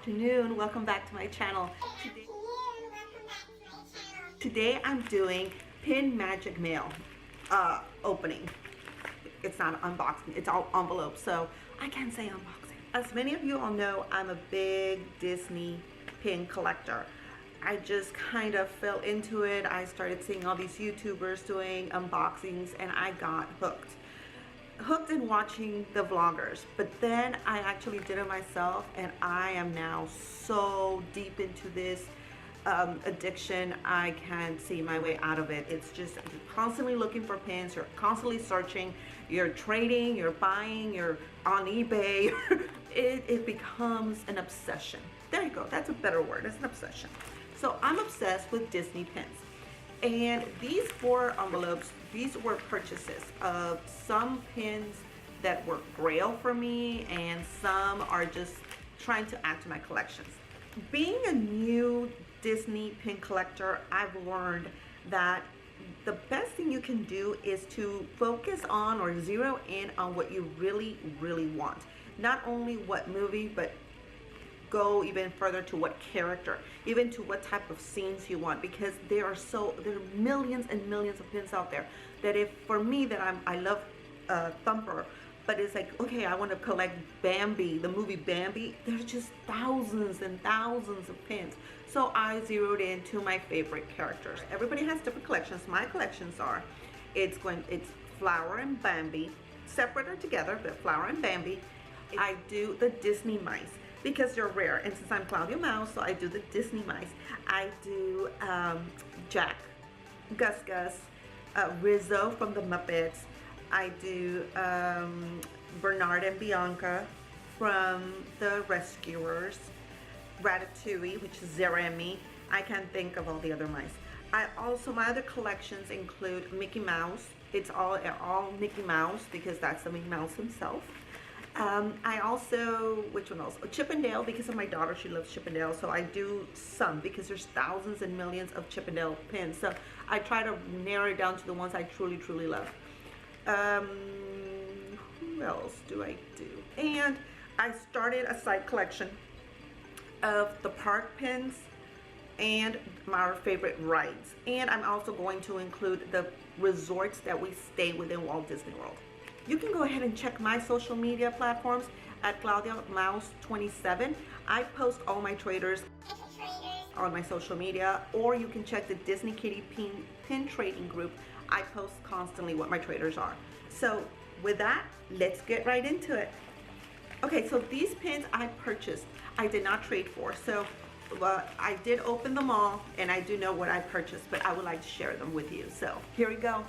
afternoon. Welcome back to my channel. Today I'm doing pin magic mail opening. It's not unboxing, it's all envelopes, so I can't say unboxing. As many of you all know, I'm a big Disney pin collector. I just kind of fell into it. I started seeing all these YouTubers doing unboxings and I got hooked in watching the vloggers, but then I actually did it myself, and I am now so deep into this addiction. I can't see my way out of it. It's just, you're constantly looking for pins, you're constantly searching, you're trading, you're buying, you're on eBay. it becomes an obsession. There you go, that's a better word. It's an obsession. So I'm obsessed with Disney pins. And these 4 envelopes, these were purchases of some pins that were Grail for me, and some are just trying to add to my collections. Being a new Disney pin collector, I've learned that the best thing you can do is to focus on or zero in on what you really, really want. Not only what movie, but go even further to what character, even to what type of scenes you want, because there are millions and millions of pins out there that if for me that I love Thumper, but it's like, okay, I want to collect Bambi, the movie Bambi. There's just thousands and thousands of pins. So I zeroed into my favorite characters. Everybody has different collections. My collections are, it's Flower and Bambi, separate or together, but Flower and Bambi. I do the Disney mice, because they're rare, and since I'm Claudia Mouse, so I do the Disney mice. I do Jack, Gus Gus, Rizzo from the Muppets. I do Bernard and Bianca from the Rescuers, Ratatouille, which is Zeremi. I can't think of all the other mice. My other collections include Mickey Mouse. It's all Mickey Mouse, because that's the Mickey Mouse himself. I also, which one else? Chip 'n Dale, because of my daughter, she loves Chip 'n Dale, so I do some, because there's thousands and millions of Chip 'n Dale pins, so I try to narrow it down to the ones I truly, truly love. Who else do I do? And I started a side collection of the park pins and my favorite rides, and I'm also going to include the resorts that we stay within Walt Disney World. You can go ahead and check my social media platforms at ClaudiaMouse 27. I post all my traders on my social media, or you can check the Disney Kitty pin trading group. I post constantly what my traders are. So with that, let's get right into it. Okay, so these pins I purchased, I did not trade for. So I did open them all, and I do know what I purchased, but I would like to share them with you. So here we go.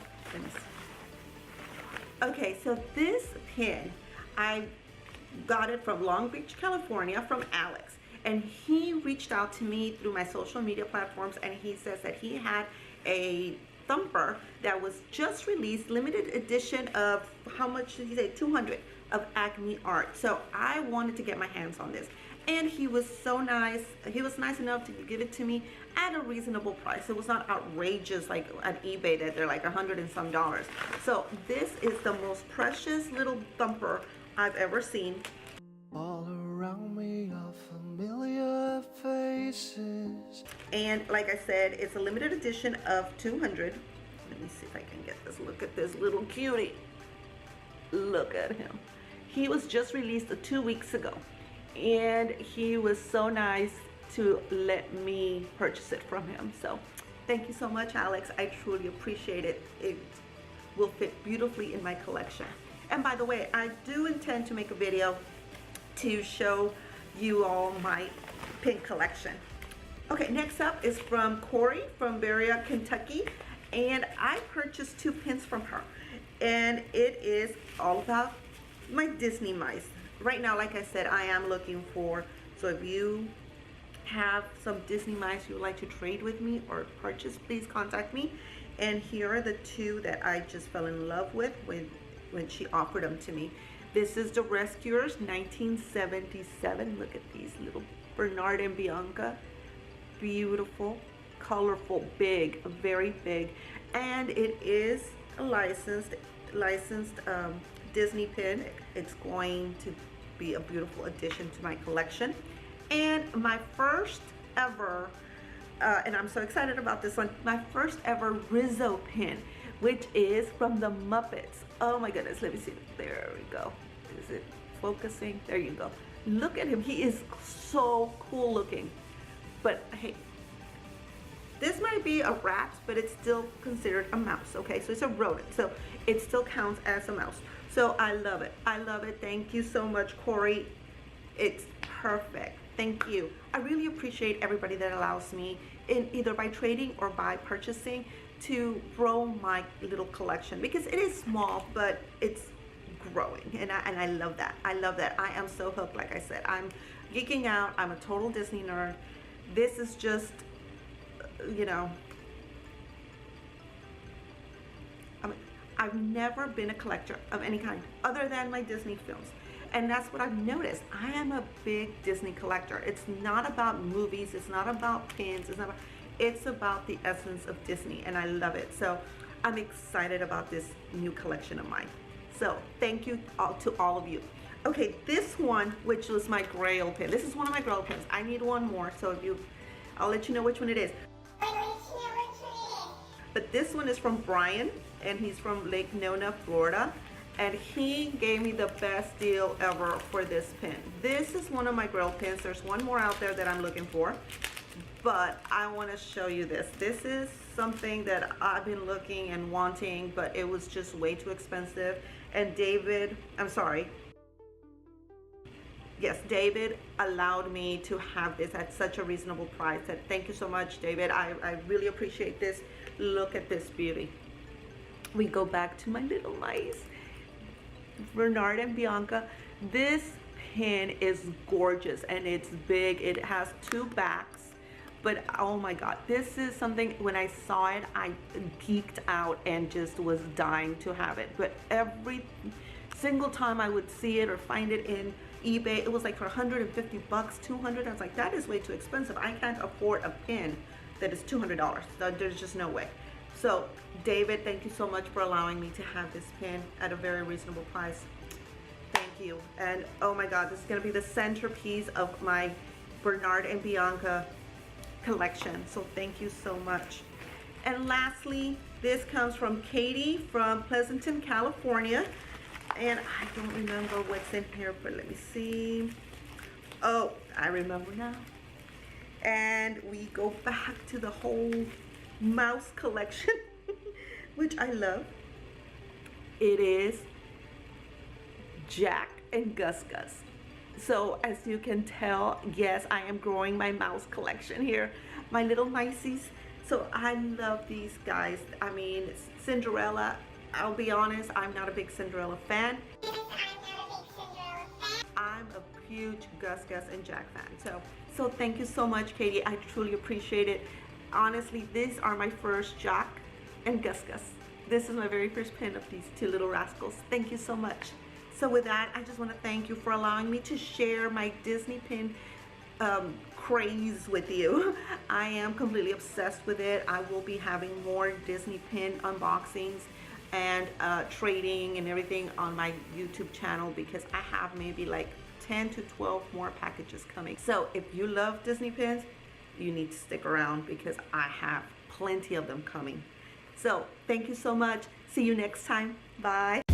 Okay, so this pin, I got it from Long Beach, California, from Alex, and he reached out to me through my social media platforms, and he says that he had a Thumper that was just released, limited edition of, how much did he say, 200 of Acme art. So I wanted to get my hands on this, and he was so nice. He was nice enough to give it to me at a reasonable price. It was not outrageous like at eBay that they're like $100 and some. So this is the most precious little Thumper I've ever seen. All around me are familiar faces. And like I said, it's a limited edition of 200. Let me see if I can get this. Look at this little cutie. Look at him. He was just released 2 weeks ago, and he was so nice to let me purchase it from him. So thank you so much, Alex. I truly appreciate it. It will fit beautifully in my collection. And by the way, I do intend to make a video to show you all my pin collection. Okay, next up is from Corey from Berea, Kentucky, and I purchased 2 pins from her, and it is all about my Disney mice. Right now, like I said, I am looking for, so if you have some Disney mice you would like to trade with me or purchase, please contact me. And here are the 2 that I just fell in love with when she offered them to me. This is the Rescuers 1977. Look at these little Bernard and Bianca. Beautiful, colorful, big, very big, and it is a licensed Disney pin. It's going to be a beautiful addition to my collection. And my first ever, and I'm so excited about this one, my first ever Rizzo pin, which is from the Muppets. Oh my goodness, let me see. There we go. Is it focusing? There you go. Look at him. He is so cool looking. But hey, this might be a rat, but it's still considered a mouse, okay? So it's a rodent, so it still counts as a mouse. So I love it. I love it. Thank you so much, Corey. It's perfect. Thank you. I really appreciate everybody that allows me, in either by trading or by purchasing, to grow my little collection, because it is small, but it's growing, and I love that. I love that. I am so hooked. Like I said, I'm geeking out. I'm a total Disney nerd. This is just, you know, I've never been a collector of any kind other than my Disney films. And that's what I've noticed. I am a big Disney collector. It's not about movies. It's not about pins. It's about the essence of Disney, and I love it. So I'm excited about this new collection of mine. So thank you to all of you. Okay, this one, which was my Grail pin. This is one of my Grail pins. I need one more, so I'll let you know which one it is. But this one is from Brian, and he's from Lake Nona, Florida. And he gave me the best deal ever for this pin. This is one of my Grail pins. There's one more out there that I'm looking for, but I want to show you this. This is something that I've been looking and wanting, but it was just way too expensive. And David allowed me to have this at such a reasonable price. Thank you so much, David. I really appreciate this. Look at this beauty. We go back to my little mice, Bernard and Bianca. This pin is gorgeous, and it's big. It has two backs, but oh my god, this is something, when I saw it, I geeked out and just was dying to have it. But every single time I would see it or find it in eBay, it was like for 150 bucks, 200. I was like, that is way too expensive. I can't afford a pin that is $200. There's just no way. So David, thank you so much for allowing me to have this pin at a very reasonable price. Thank you. And oh my god, this is going to be the centerpiece of my Bernard and Bianca collection. So thank you so much. And lastly, this comes from Katie from Pleasanton, California. And I don't remember what's in here, but let me see. Oh, I remember now. And we go back to the whole mouse collection, which I love. It is Jack and Gus Gus. So as you can tell, yes, I am growing my mouse collection here, my little miceies. So I love these guys. I mean, Cinderella, I'll be honest, I'm not a big Cinderella fan. I'm a huge Gus Gus and Jack fan. So thank you so much, Katie. I truly appreciate it. Honestly, these are my first Jack and Gus Gus. This is my very first pin of these two little rascals. Thank you so much. So with that, I just want to thank you for allowing me to share my Disney pin craze with you. I am completely obsessed with it. I will be having more Disney pin unboxings and trading and everything on my YouTube channel, because I have maybe like 10 to 12 more packages coming. So if you love Disney pins, you need to stick around, because I have plenty of them coming. So thank you so much. See you next time. Bye.